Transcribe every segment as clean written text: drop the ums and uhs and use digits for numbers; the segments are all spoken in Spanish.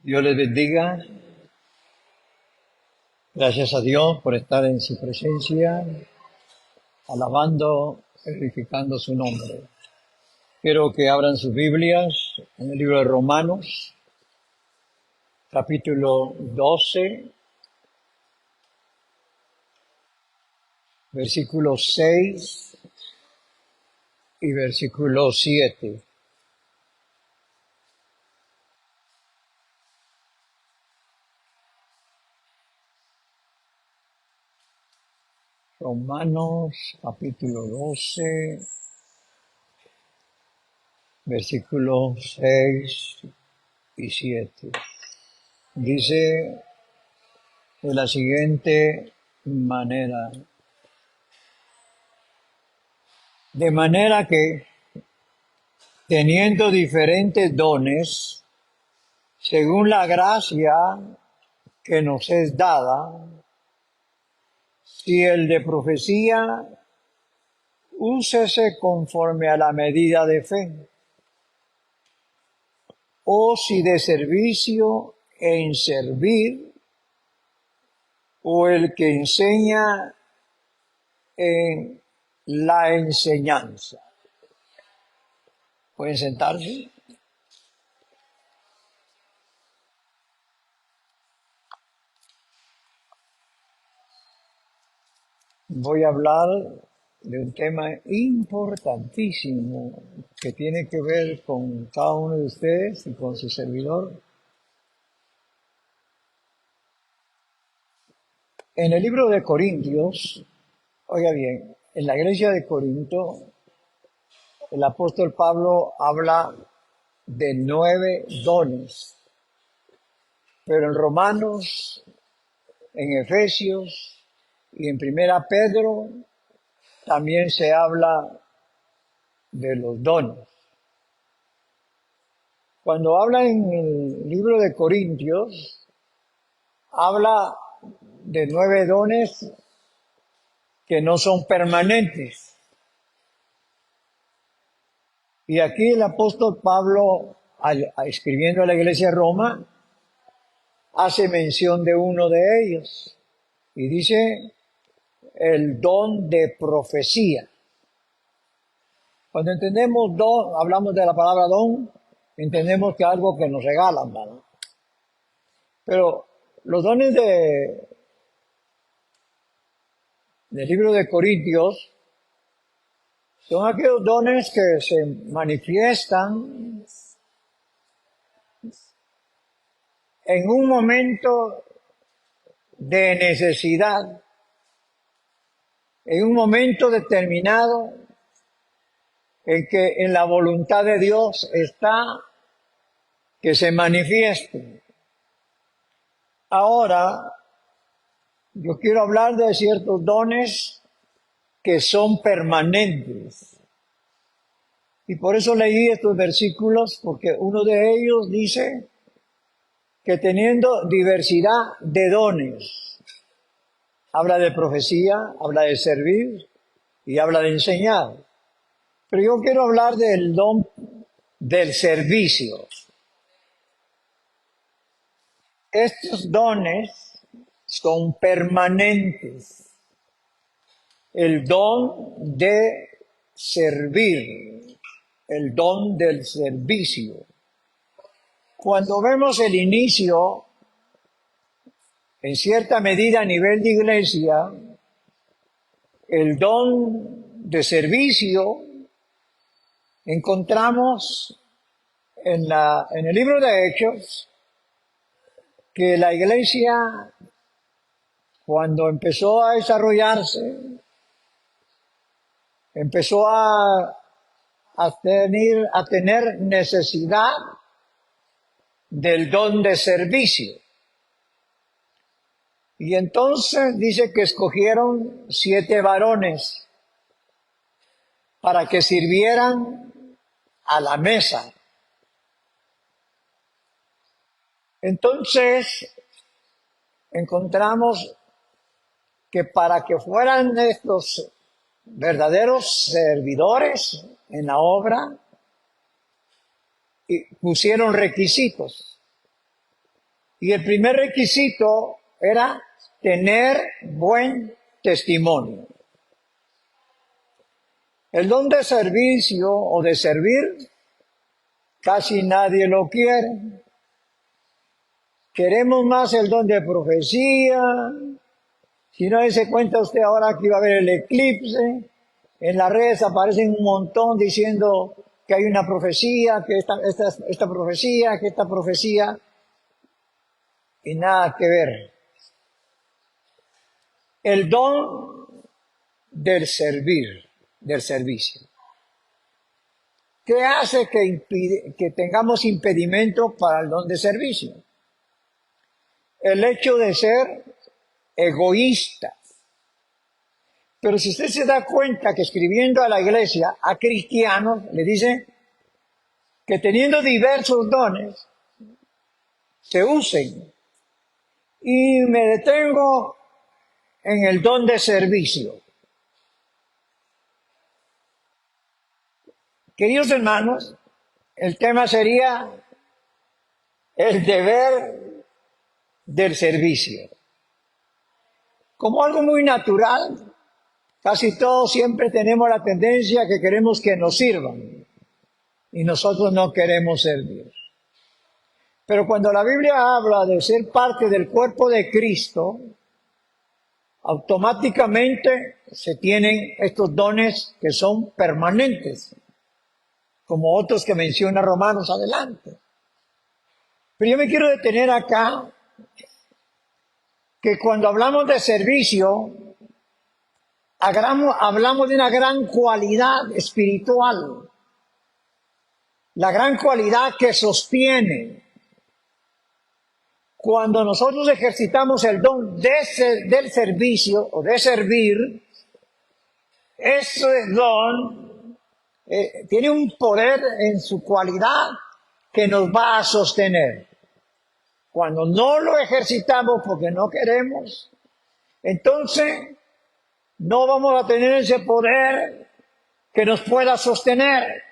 Dios les bendiga. Gracias a Dios por estar en su presencia, alabando, glorificando su nombre. Quiero que abran sus Biblias en el libro de Romanos, capítulo 12, versículo 6 y versículo 7. Romanos, capítulo 12, versículos 6 y 7. Dice de la siguiente manera: de manera que, teniendo diferentes dones, según la gracia que nos es dada, si el de profecía, úsese conforme a la medida de fe, o si de servicio, en servir, o el que enseña, en la enseñanza. ¿Pueden sentarse? Voy a hablar de un tema importantísimo que tiene que ver con cada uno de ustedes y con su servidor. En el libro de Corintios, oiga bien, en la iglesia de Corinto, el apóstol Pablo habla de 9 dones, pero en Romanos, en Efesios y en Primera Pedro también se habla de los dones. Cuando habla en el libro de Corintios, habla de 9 dones que no son permanentes. Y aquí el apóstol Pablo, escribiendo a la iglesia de Roma, hace mención de uno de ellos y dice el don de profecía. Cuando entendemos don, hablamos de la palabra don, entendemos que es algo que nos regalan, ¿verdad? Pero los dones del libro de Corintios son aquellos dones que se manifiestan en un momento de necesidad, en un momento determinado en que en la voluntad de Dios está que se manifieste. Ahora, yo quiero hablar de ciertos dones que son permanentes. Y por eso leí estos versículos, porque uno de ellos dice que teniendo diversidad de dones, habla de profecía, habla de servir y habla de enseñar. Pero yo quiero hablar del don del servicio. Estos dones son permanentes. El don de servir, el don del servicio. Cuando vemos el inicio, en cierta medida a nivel de iglesia, el don de servicio, encontramos en el libro de Hechos que la iglesia, cuando empezó a desarrollarse, empezó a tener necesidad del don de servicio. Y entonces dice que escogieron 7 varones para que sirvieran a la mesa. Entonces encontramos que para que fueran estos verdaderos servidores en la obra, y pusieron requisitos. Y el primer requisito era tener buen testimonio. El don de servicio o de servir, casi nadie lo quiere. Queremos más el don de profecía. Si no se cuenta usted ahora que iba a haber el eclipse, en las redes aparecen un montón diciendo que hay una profecía, que esta profecía, que esta profecía, y nada que ver. El don del servir, del servicio. ¿Qué hace que tengamos impedimento para el don de servicio? El hecho de ser egoístas. Pero si usted se da cuenta que escribiendo a la iglesia, a cristianos, le dice que teniendo diversos dones, se usen. Y me detengo en el don de servicio. Queridos hermanos, el tema sería el deber del servicio. Como algo muy natural, casi todos siempre tenemos la tendencia que queremos que nos sirvan y nosotros no queremos servir. Pero cuando la Biblia habla de ser parte del cuerpo de Cristo, automáticamente se tienen estos dones que son permanentes, como otros que menciona Romanos adelante. Pero yo me quiero detener acá, que cuando hablamos de servicio, hablamos de una gran cualidad espiritual, la gran cualidad que sostiene. Cuando nosotros ejercitamos el don del servicio o de servir, ese don tiene un poder en su cualidad que nos va a sostener. Cuando no lo ejercitamos porque no queremos, entonces no vamos a tener ese poder que nos pueda sostener.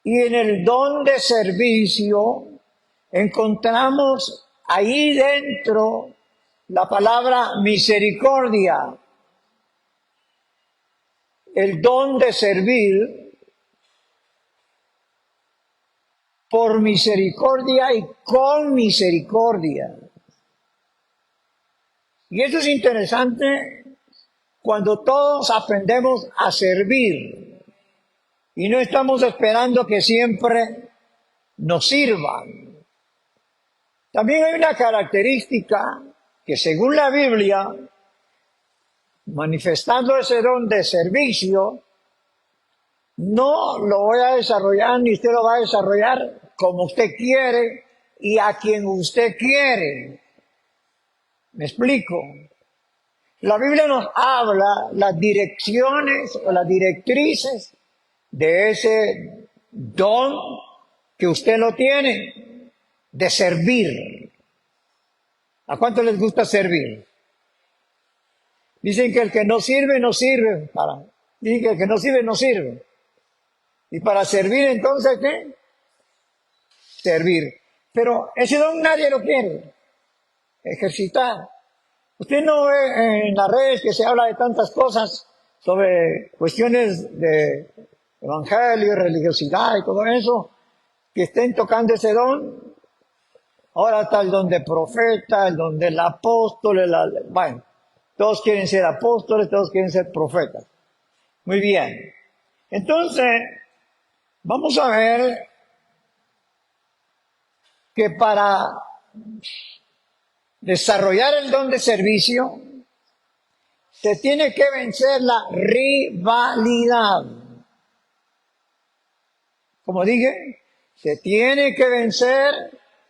Y en el don de servicio encontramos ahí dentro la palabra misericordia. El don de servir por misericordia y con misericordia. Y esto es interesante cuando todos aprendemos a servir y no estamos esperando que siempre nos sirvan. También hay una característica que según la Biblia, manifestando ese don de servicio, no lo voy a desarrollar ni usted lo va a desarrollar como usted quiere y a quien usted quiere. ¿Me explico? La Biblia nos habla las direcciones o las directrices de ese don que usted lo tiene, de servir. ¿A cuánto les gusta servir? Dicen que el que no sirve, no sirve. Dicen que el que no sirve, no sirve. Y para servir, entonces, ¿qué? Servir. Pero ese don nadie lo quiere ejercitar. Usted no ve en las redes que se habla de tantas cosas sobre cuestiones de evangelio, religiosidad y todo eso, que estén tocando ese don. Ahora está el don de profeta, el don del apóstol, bueno, todos quieren ser apóstoles, todos quieren ser profetas. Muy bien. Entonces, vamos a ver que para desarrollar el don de servicio, se tiene que vencer la rivalidad. Como dije, se tiene que vencer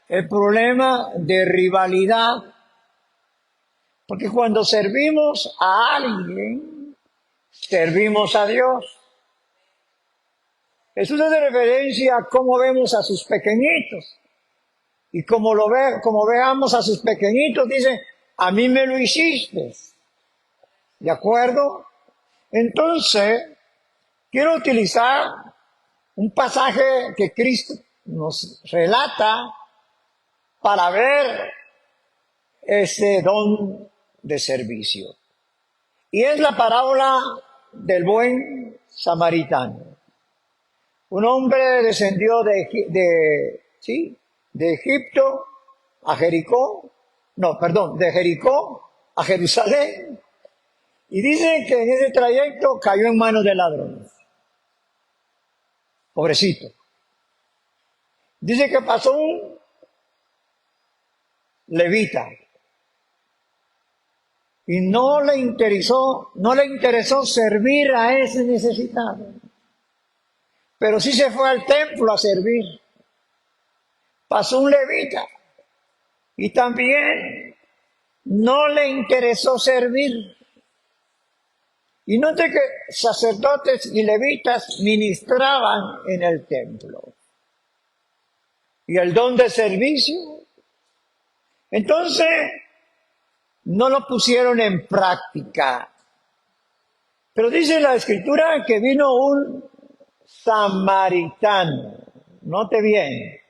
el problema de rivalidad. Porque cuando servimos a alguien, servimos a Dios. Jesús hace referencia a cómo vemos a sus pequeñitos. Y como veamos a sus pequeñitos, dice, a mí me lo hiciste. ¿De acuerdo? Entonces, quiero utilizar un pasaje que Cristo nos relata para ver ese don de servicio. Y es la parábola del buen samaritano. Un hombre descendió de Egipto a Jericó, de Jericó a Jerusalén. Y dice que en ese trayecto cayó en manos de ladrones. Pobrecito. Dice que pasó un levita y no le interesó servir a ese necesitado. Pero sí se fue al templo a servir. Pasó un levita y también no le interesó servir. Y note que sacerdotes y levitas ministraban en el templo. Y el don de servicio, entonces, no lo pusieron en práctica. Pero dice la Escritura que vino un samaritano. Note bien.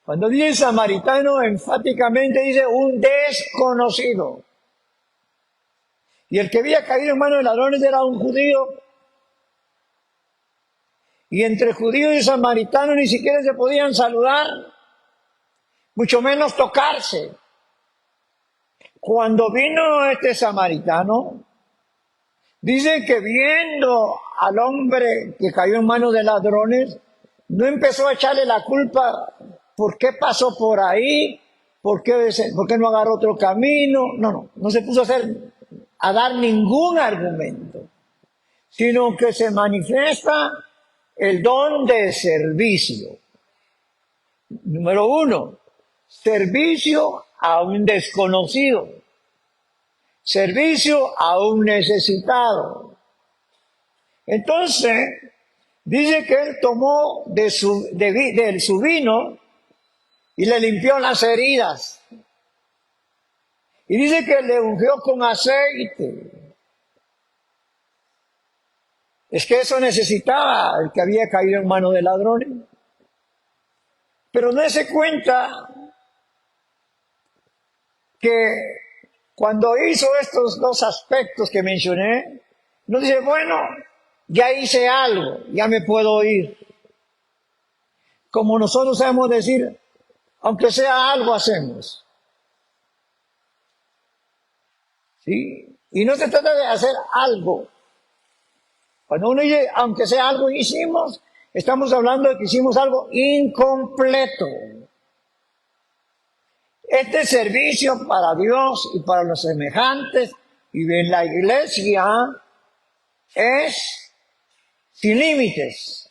Cuando dice samaritano, enfáticamente dice un desconocido. Y el que había caído en manos de ladrones era un judío. Y entre judíos y samaritanos ni siquiera se podían saludar, mucho menos tocarse. Cuando vino este samaritano, dice que viendo al hombre que cayó en manos de ladrones, no empezó a echarle la culpa por qué pasó por ahí, por qué no agarró otro camino. No se puso a dar ningún argumento, sino que se manifiesta el don de servicio. Número 1, servicio a un desconocido, servicio a un necesitado. Entonces, dice que él tomó de su vino y le limpió las heridas. Y dice que le ungió con aceite. Es que eso necesitaba el que había caído en manos de ladrones. Pero no se cuenta que cuando hizo estos dos aspectos que mencioné, no dice, bueno, ya hice algo, ya me puedo ir. Como nosotros sabemos decir, aunque sea algo hacemos. ¿Sí? Y no se trata de hacer algo. Cuando uno dice, aunque sea algo hicimos, estamos hablando de que hicimos algo incompleto. Este servicio para Dios y para los semejantes y en la iglesia es sin límites,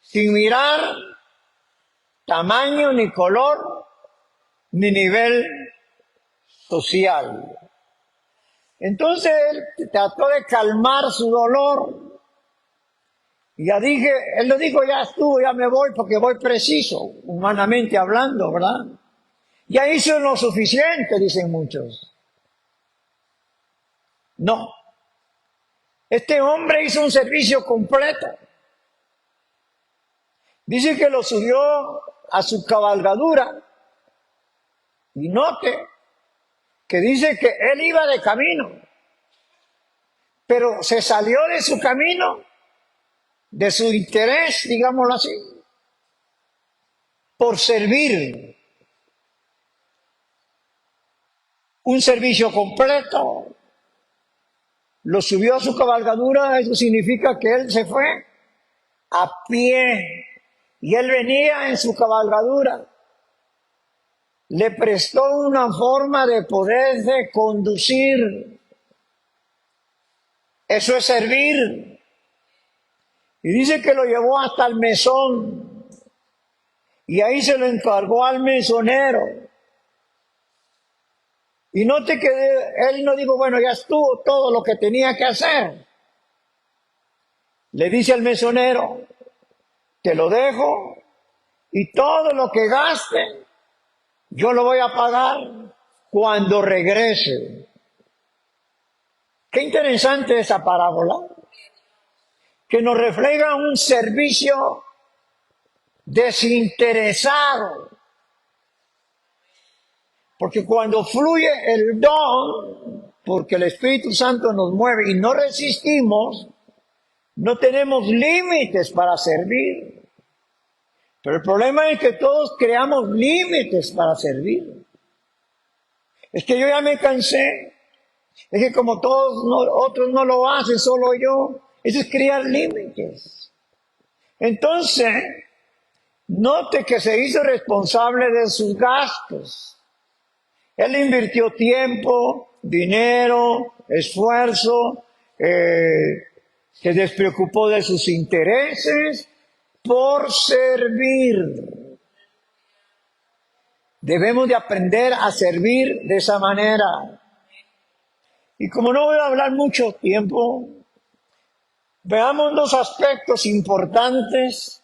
sin mirar tamaño, ni color, ni nivel social. Entonces él trató de calmar su dolor. Y él lo dijo, ya estuvo, ya me voy porque voy preciso, humanamente hablando, ¿verdad? Ya hizo lo suficiente, dicen muchos. No. Este hombre hizo un servicio completo. Dice que lo subió a su cabalgadura. Y note que dice que él iba de camino, pero se salió de su camino, de su interés, digámoslo así, por servir. Un servicio completo. Lo subió a su cabalgadura, eso significa que él se fue a pie y él venía en su cabalgadura. Le prestó una forma de poderse conducir. Eso es servir. Y dice que lo llevó hasta el mesón. Y ahí se lo encargó al mesonero. Y note que él no dijo, bueno, ya estuvo todo lo que tenía que hacer. Le dice al mesonero, te lo dejo y todo lo que gaste, yo lo voy a pagar cuando regrese. Qué interesante esa parábola, que nos refleja un servicio desinteresado, Porque cuando fluye el don, porque el Espíritu Santo nos mueve y no resistimos, no tenemos límites para servir. Pero el problema es que todos creamos límites para servir. Es que yo ya me cansé. Es que como todos otros no lo hacen, solo yo. Eso es crear límites. Entonces, note que se hizo responsable de sus gastos. Él invirtió tiempo, dinero, esfuerzo, se despreocupó de sus intereses por servir. Debemos de aprender a servir de esa manera. Y como no voy a hablar mucho tiempo, veamos dos aspectos importantes.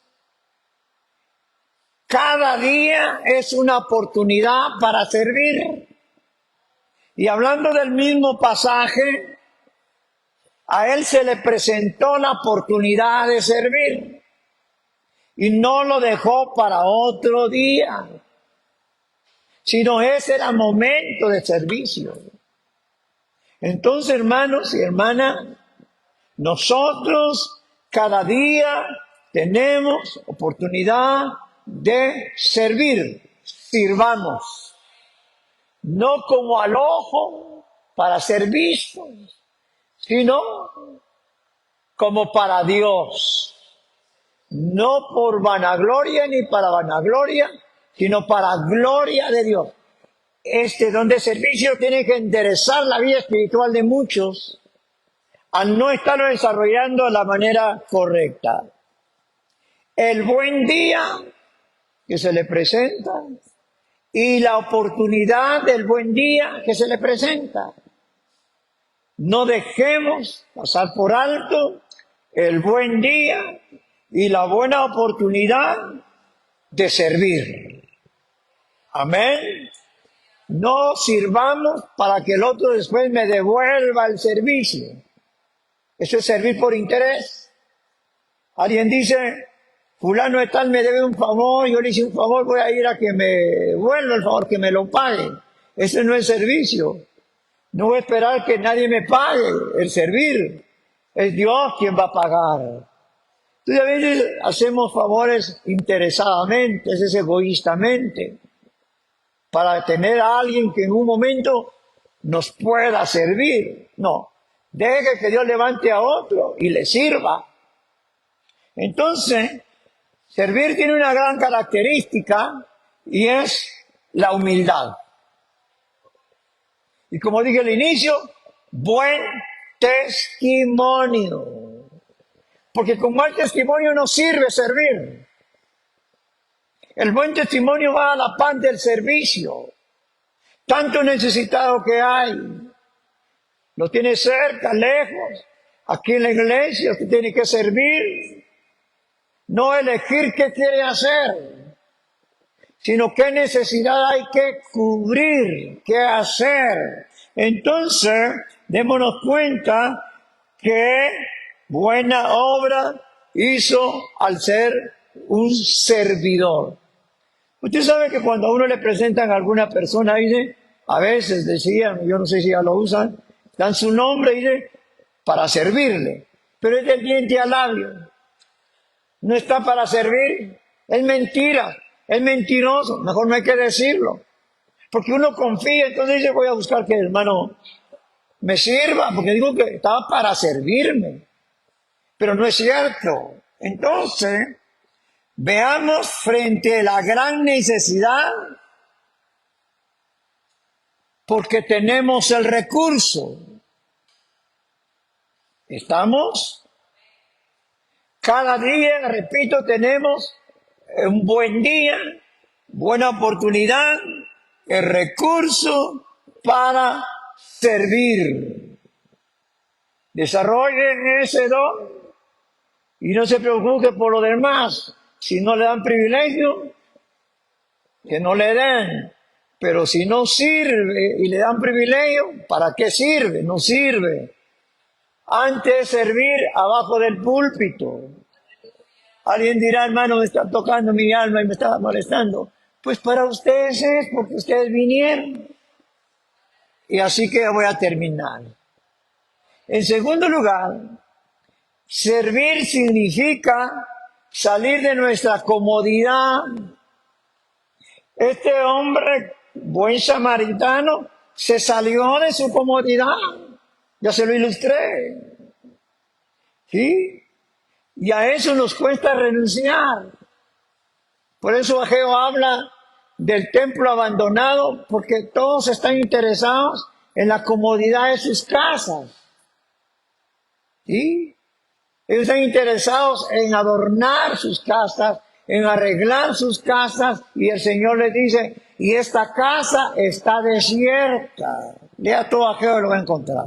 Cada día es una oportunidad para servir. Y hablando del mismo pasaje, a él se le presentó la oportunidad de servir. Y no lo dejó para otro día, sino ese era momento de servicio. Entonces, hermanos y hermanas, nosotros cada día tenemos oportunidad de servir. Sirvamos, no como al ojo para ser vistos, sino como para Dios. No por vanagloria ni para vanagloria, sino para gloria de Dios. Este don de servicio tiene que enderezar la vida espiritual de muchos al no estarlo desarrollando de la manera correcta. El buen día que se le presenta y la oportunidad del buen día que se le presenta. No dejemos pasar por alto el buen día y la buena oportunidad de servir. Amén. No sirvamos para que el otro después me devuelva el servicio. Eso es servir por interés. Alguien dice, fulano de tal me debe un favor, yo le hice un favor, voy a ir a que me devuelva el favor, que me lo pague. Ese no es servicio. No voy a esperar que nadie me pague el servir. Es Dios quien va a pagar. Entonces a veces hacemos favores interesadamente, es egoístamente, para tener a alguien que en un momento nos pueda servir. No, deje que Dios levante a otro y le sirva. Entonces, servir tiene una gran característica y es la humildad. Y como dije al inicio, buen testimonio. Porque con mal testimonio no sirve servir. El buen testimonio va a la par del servicio. Tanto necesitado que hay. Lo tiene cerca, lejos. Aquí en la iglesia usted tiene que servir. No elegir qué quiere hacer, sino qué necesidad hay que cubrir, qué hacer. Entonces, démonos cuenta que buena obra hizo al ser un servidor. Usted sabe que cuando a uno le presentan a alguna persona, dice, a veces decían, yo no sé si ya lo usan, dan su nombre y dice, para servirle, pero es del diente al labio. No está para servir, es mentira, es mentiroso, mejor no hay que decirlo. Porque uno confía, entonces dice, voy a buscar que el hermano me sirva, porque digo que estaba para servirme. Pero no es cierto. Entonces, veamos frente a la gran necesidad, porque tenemos el recurso. ¿Estamos? Cada día, repito, tenemos un buen día, buena oportunidad, el recurso para servir. Desarrollen ese don y no se preocupe por lo demás. Si no le dan privilegio, que no le den. Pero si no sirve y le dan privilegio, ¿para qué sirve? No sirve. Antes de servir abajo del púlpito. Alguien dirá, hermano, me está tocando mi alma y me está molestando. Pues para ustedes es porque ustedes vinieron. Y así que voy a terminar. En segundo lugar, servir significa salir de nuestra comodidad. Este hombre, buen samaritano, se salió de su comodidad. Ya se lo ilustré. ¿Sí? Y a eso nos cuesta renunciar. Por eso Ageo habla del templo abandonado, porque todos están interesados en la comodidad de sus casas. ¿Sí? Ellos están interesados en adornar sus casas, en arreglar sus casas, y el Señor les dice, y esta casa está desierta. Lea todo Ageo y lo va a encontrar.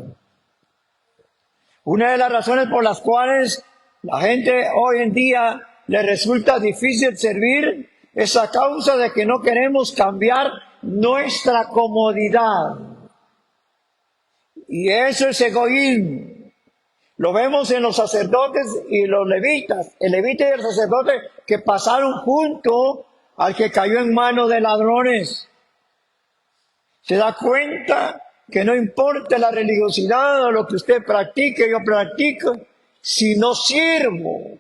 Una de las razones por las cuales la gente hoy en día le resulta difícil servir es a causa de que no queremos cambiar nuestra comodidad. Y eso es egoísmo. Lo vemos en los sacerdotes y los levitas. El levita y el sacerdote que pasaron junto al que cayó en manos de ladrones. Se da cuenta que no importa la religiosidad o lo que usted practique, yo practico, si no sirvo,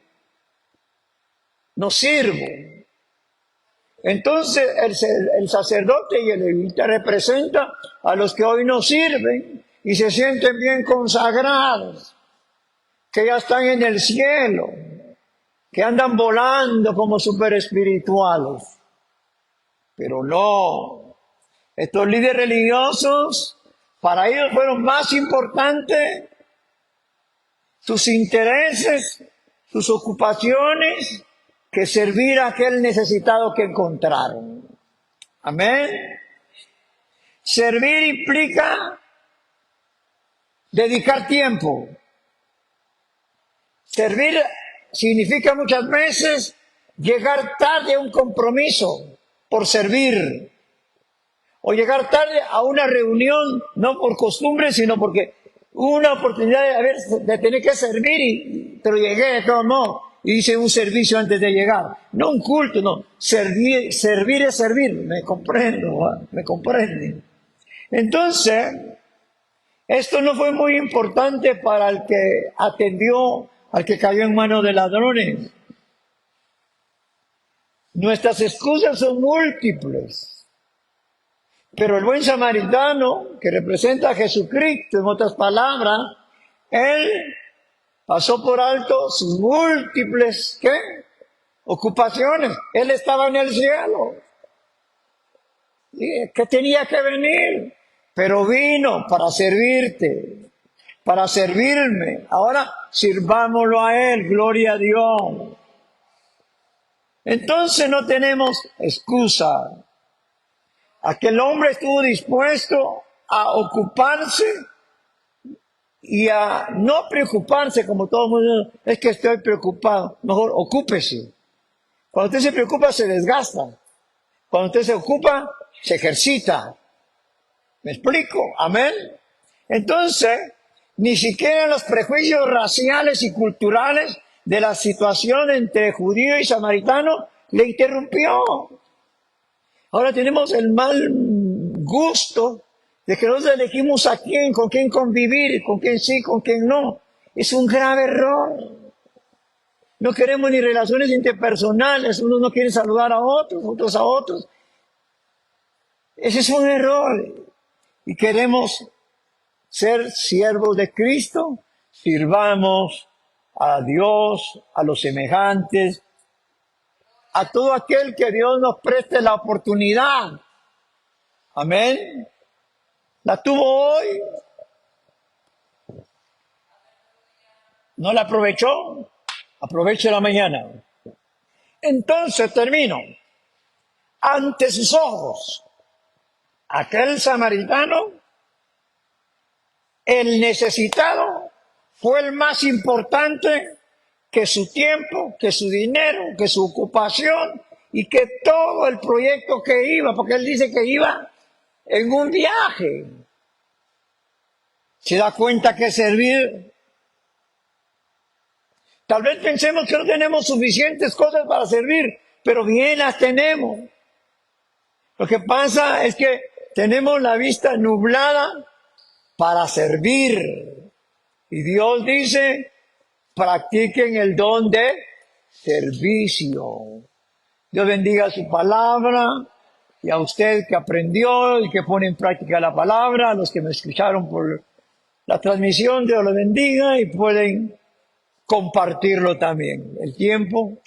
no sirvo. Entonces el sacerdote y el levita representan a los que hoy no sirven y se sienten bien consagrados, que ya están en el cielo, que andan volando como super espirituales. Pero no, estos líderes religiosos, para ellos fueron más importantes sus intereses, sus ocupaciones, que servir a aquel necesitado que encontraron. Amén. Servir implica dedicar tiempo. Servir significa muchas veces llegar tarde a un compromiso por servir. O llegar tarde a una reunión, no por costumbre, sino porque hubo una oportunidad de tener que servir, pero llegué de todo modo. Y hice un servicio antes de llegar. No un culto, no. Servir es servir. Me comprendo, me comprenden. Entonces, esto no fue muy importante para el que atendió al que cayó en manos de ladrones. Nuestras excusas son múltiples. Pero el buen samaritano, que representa a Jesucristo, en otras palabras, él pasó por alto sus múltiples, ¿qué? Ocupaciones. Él estaba en el cielo. ¿Y qué tenía que venir? Pero vino para servirte, para servirme. Ahora sirvámoslo a Él, gloria a Dios. Entonces no tenemos excusa. Aquel hombre estuvo dispuesto a ocuparse y a no preocuparse como todo el mundo. Es que estoy preocupado. Mejor ocúpese. Cuando usted se preocupa se desgasta. Cuando usted se ocupa se ejercita. ¿Me explico? Amén. Entonces, ni siquiera los prejuicios raciales y culturales de la situación entre judío y samaritano le interrumpió. Ahora tenemos el mal gusto de que nosotros elegimos a quién, con quién convivir, con quién sí, con quién no. Es un grave error. No queremos ni relaciones interpersonales, unos no quieren saludar a otros, otros a otros. Ese es un error. Y queremos ser siervos de Cristo, sirvamos a Dios, a los semejantes, a todo aquel que Dios nos preste la oportunidad. Amén. La tuvo hoy. ¿No la aprovechó? Aproveche la mañana. Entonces termino. Ante sus ojos, aquel samaritano, el necesitado, fue el más importante que su tiempo, que su dinero, que su ocupación y que todo el proyecto que iba, porque él dice que iba en un viaje. ¿Se da cuenta que servir? Tal vez pensemos que no tenemos suficientes cosas para servir, pero bien las tenemos. Lo que pasa es que tenemos la vista nublada para servir. Y Dios dice, practiquen el don de servicio. Dios bendiga su palabra y a usted que aprendió y que pone en práctica la palabra, a los que me escucharon por la transmisión, Dios los bendiga y pueden compartirlo también. El tiempo